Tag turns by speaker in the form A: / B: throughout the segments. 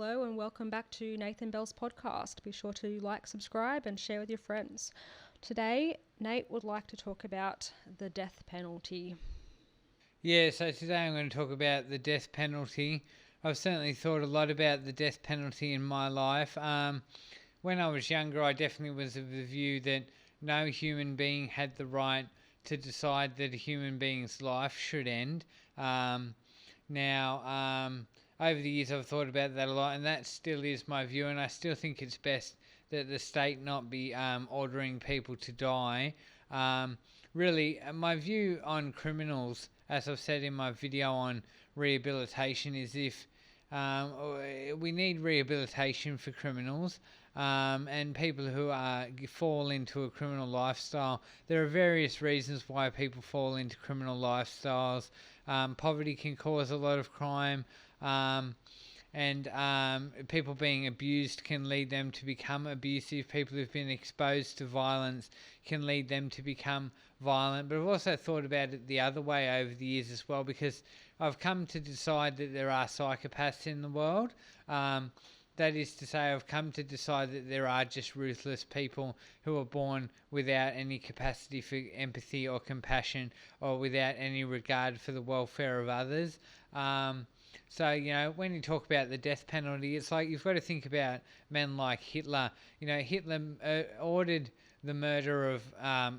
A: Hello and welcome back to Nathan Bell's podcast. Be sure to like, subscribe, and share with your friends. Today, Nate would like to talk about the death penalty.
B: Yeah, so today I'm going to talk about the death penalty. I've certainly thought a lot about the death penalty in my life. When I was younger, I definitely was of the view that no human being had the right to decide that a human being's life should end. Now, over the years, I've thought about that a lot, and that still is my view, and I still think it's best that the state not be ordering people to die. Really, my view on criminals, as I've said in my video on rehabilitation, is if um, we need rehabilitation for criminals and people who fall into a criminal lifestyle. There are various reasons why people fall into criminal lifestyles. Poverty can cause a lot of crime. And people being abused can lead them to become abusive. People who've been exposed to violence can lead them to become violent. But I've also thought about it the other way over the years as well, because I've come to decide that there are psychopaths in the world. That is to say, I've come to decide that there are just ruthless people who are born without any capacity for empathy or compassion, or without any regard for the welfare of others. So, when you talk about the death penalty, it's like you've got to think about men like Hitler. Hitler ordered the murder of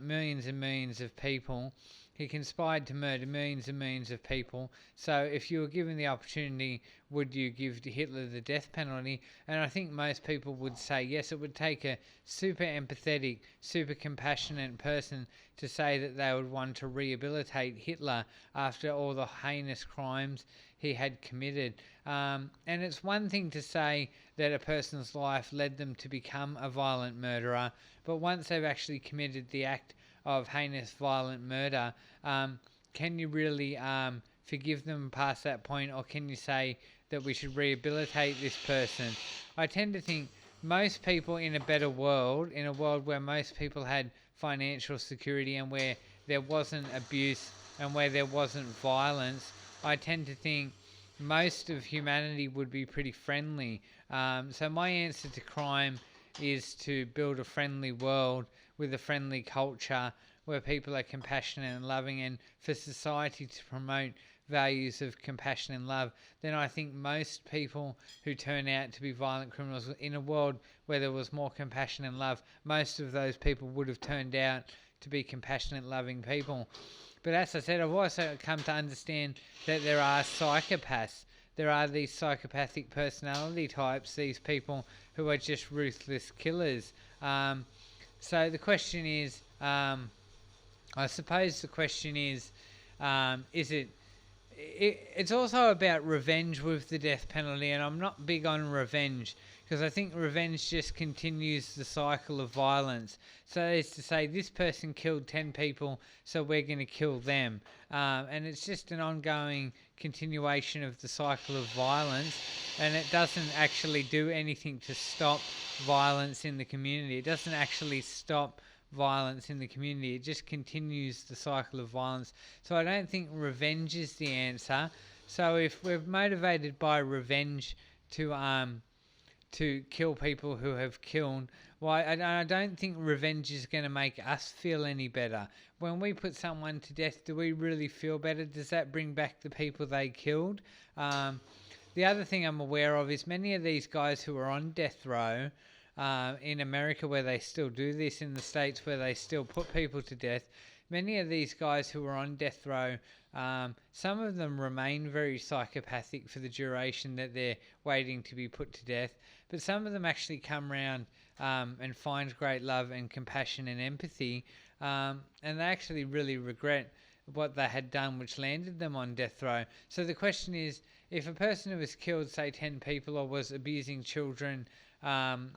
B: millions and millions of people. He conspired to murder millions and millions of people. So if you were given the opportunity, would you give Hitler the death penalty? And I think most people would say yes. It would take a super empathetic, super compassionate person to say that they would want to rehabilitate Hitler after all the heinous crimes he had committed. And it's one thing to say that a person's life led them to become a violent murderer, but once they've actually committed the act of heinous violent murder, can you really forgive them past that point, or can you say that we should rehabilitate this person? I tend to think most people in a better world, in a world where most people had financial security and where there wasn't abuse and where there wasn't violence, I tend to think most of humanity would be pretty friendly. So my answer to crime is to build a friendly world with a friendly culture where people are compassionate and loving, and for society to promote values of compassion and love. Then I think most people who turn out to be violent criminals, in a world where there was more compassion and love, most of those people would have turned out to be compassionate, loving people. But as I said, I've also come to understand that there are psychopaths. There are these psychopathic personality types, these people who are just ruthless killers. So the question is, I suppose the question is it's also about revenge with the death penalty, and I'm not big on revenge, because I think revenge just continues the cycle of violence. So it's to say, this person killed 10 people, so we're going to kill them. And it's just an ongoing continuation of the cycle of violence, and it doesn't actually do anything to stop violence in the community. It doesn't actually stop violence in the community. It just continues the cycle of violence. So I don't think revenge is the answer. So if we're motivated by revenge to kill people who have killed, why I don't think revenge is going to make us feel any better. When we put someone to death, do we really feel better? Does that bring back the people they killed? The other thing I'm aware of is many of these guys who are on death row in America, where they still do this, in the States where they still put people to death, many of these guys who are on death row, some of them remain very psychopathic for the duration that they're waiting to be put to death, but some of them actually come around and find great love and compassion and empathy, and they actually really regret what they had done which landed them on death row. So the question is, if a person who has killed, say, 10 people, or was abusing children, comes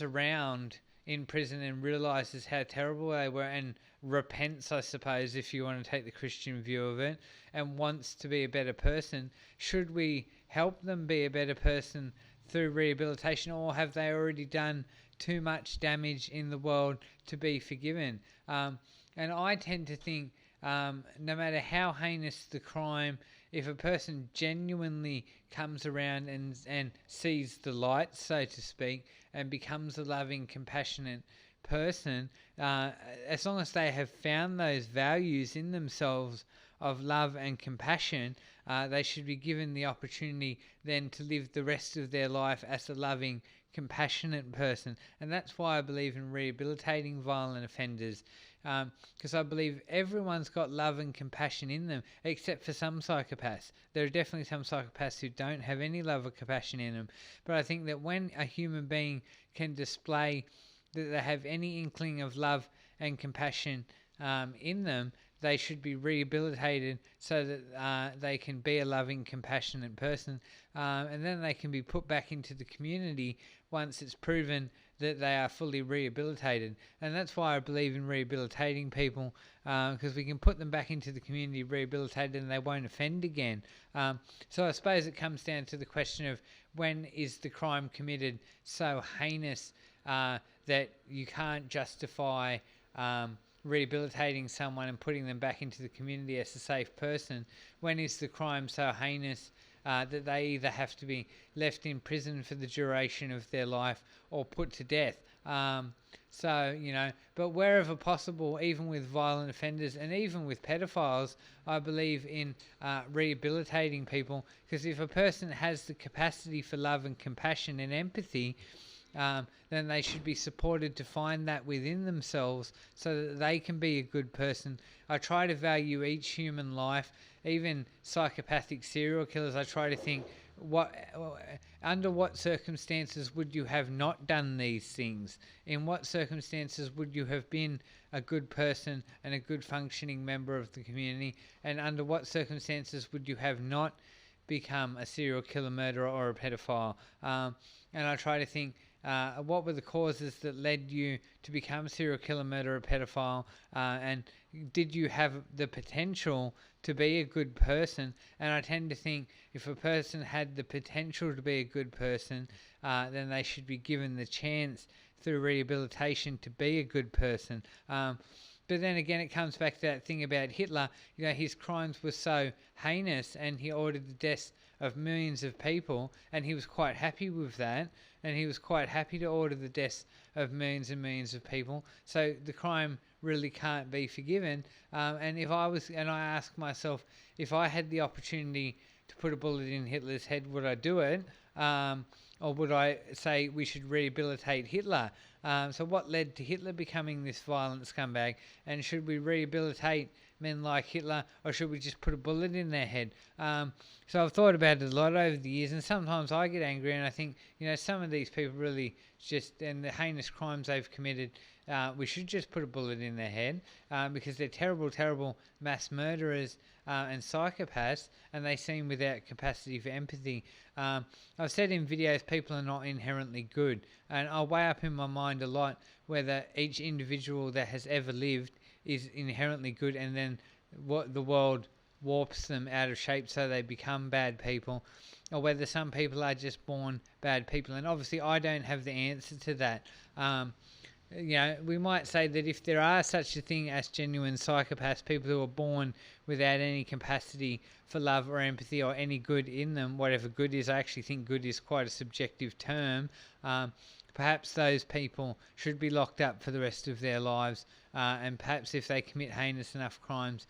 B: around in prison and realizes how terrible they were and repents, I suppose, if you want to take the Christian view of it, and wants to be a better person, should we help them be a better person through rehabilitation, or have they already done too much damage in the world to be forgiven? And I tend to think no matter how heinous the crime, if a person genuinely comes around and sees the light, so to speak, and becomes a loving, compassionate person, as long as they have found those values in themselves of love and compassion, they should be given the opportunity then to live the rest of their life as a loving, compassionate person. And that's why I believe in rehabilitating violent offenders, because I believe everyone's got love and compassion in them, except for some psychopaths. There are definitely some psychopaths who don't have any love or compassion in them. But I think that when a human being can display that they have any inkling of love and compassion in them, they should be rehabilitated so that they can be a loving, compassionate person, and then they can be put back into the community once it's proven that they are fully rehabilitated. And that's why I believe in rehabilitating people, because we can put them back into the community rehabilitated and they won't offend again. So I suppose it comes down to the question of, when is the crime committed so heinous that you can't justify rehabilitating someone and putting them back into the community as a safe person? When is the crime so heinous that they either have to be left in prison for the duration of their life or put to death? But wherever possible, even with violent offenders and even with pedophiles, I believe in rehabilitating people, because if a person has the capacity for love and compassion and empathy, then they should be supported to find that within themselves so that they can be a good person. I try to value each human life, even psychopathic serial killers. I try to think, under what circumstances would you have not done these things? In what circumstances would you have been a good person and a good functioning member of the community? And under what circumstances would you have not become a serial killer, murderer, or a pedophile? And I try to think, what were the causes that led you to become a serial killer, murderer, pedophile, and did you have the potential to be a good person? And I tend to think if a person had the potential to be a good person, then they should be given the chance through rehabilitation to be a good person. But then again, it comes back to that thing about Hitler. His crimes were so heinous and he ordered the deaths of millions of people, and he was quite happy with that, and he was quite happy to order the deaths of millions and millions of people. So the crime really can't be forgiven. And I ask myself, if I had the opportunity to put a bullet in Hitler's head, would I do it? Or would I say we should rehabilitate Hitler? So what led to Hitler becoming this violent scumbag? And should we rehabilitate men like Hitler, or should we just put a bullet in their head? So I've thought about it a lot over the years, and sometimes I get angry and I think, some of these people really and the heinous crimes they've committed, we should just put a bullet in their head, because they're terrible, terrible mass murderers and psychopaths, and they seem without capacity for empathy. I've said in videos, people are not inherently good, and I'll weigh up in my mind a lot whether each individual that has ever lived is inherently good, and then what the world warps them out of shape so they become bad people, or whether some people are just born bad people. And obviously I don't have the answer to that. We might say that if there are such a thing as genuine psychopaths, people who are born without any capacity for love or empathy or any good in them, whatever good is, I actually think good is quite a subjective term, perhaps those people should be locked up for the rest of their lives, and perhaps if they commit heinous enough crimes,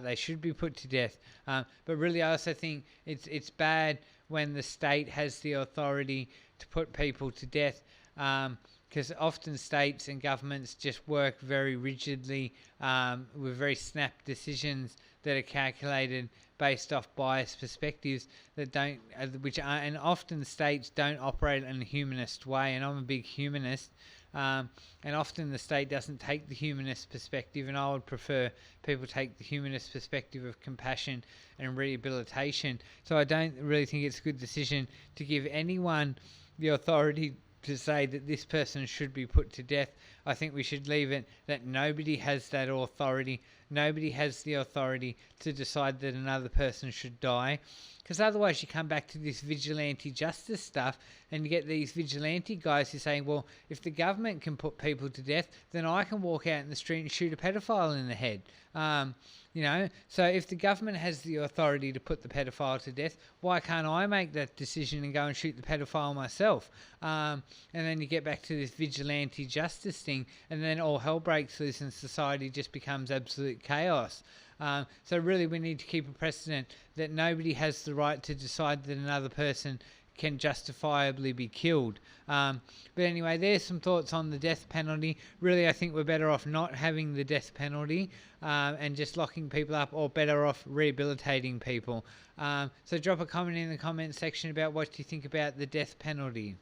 B: they should be put to death. But really, I also think it's bad when the state has the authority to put people to death, because often states and governments just work very rigidly with very snap decisions that are calculated based off biased perspectives and often states don't operate in a humanist way, and I'm a big humanist, and often the state doesn't take the humanist perspective, and I would prefer people take the humanist perspective of compassion and rehabilitation. So I don't really think it's a good decision to give anyone the authority to say that this person should be put to death. I think we should leave it that nobody has that authority. Nobody has the authority to decide that another person should die. Because otherwise you come back to this vigilante justice stuff and you get these vigilante guys who are saying, well, if the government can put people to death, then I can walk out in the street and shoot a pedophile in the head. So if the government has the authority to put the pedophile to death, why can't I make that decision and go and shoot the pedophile myself? And then you get back to this vigilante justice thing, and then all hell breaks loose and society just becomes absolute chaos. So really we need to keep a precedent that nobody has the right to decide that another person can justifiably be killed. But anyway, there's some thoughts on the death penalty. Really, I think we're better off not having the death penalty and just locking people up, or better off rehabilitating people. So drop a comment in the comment section about what you think about the death penalty.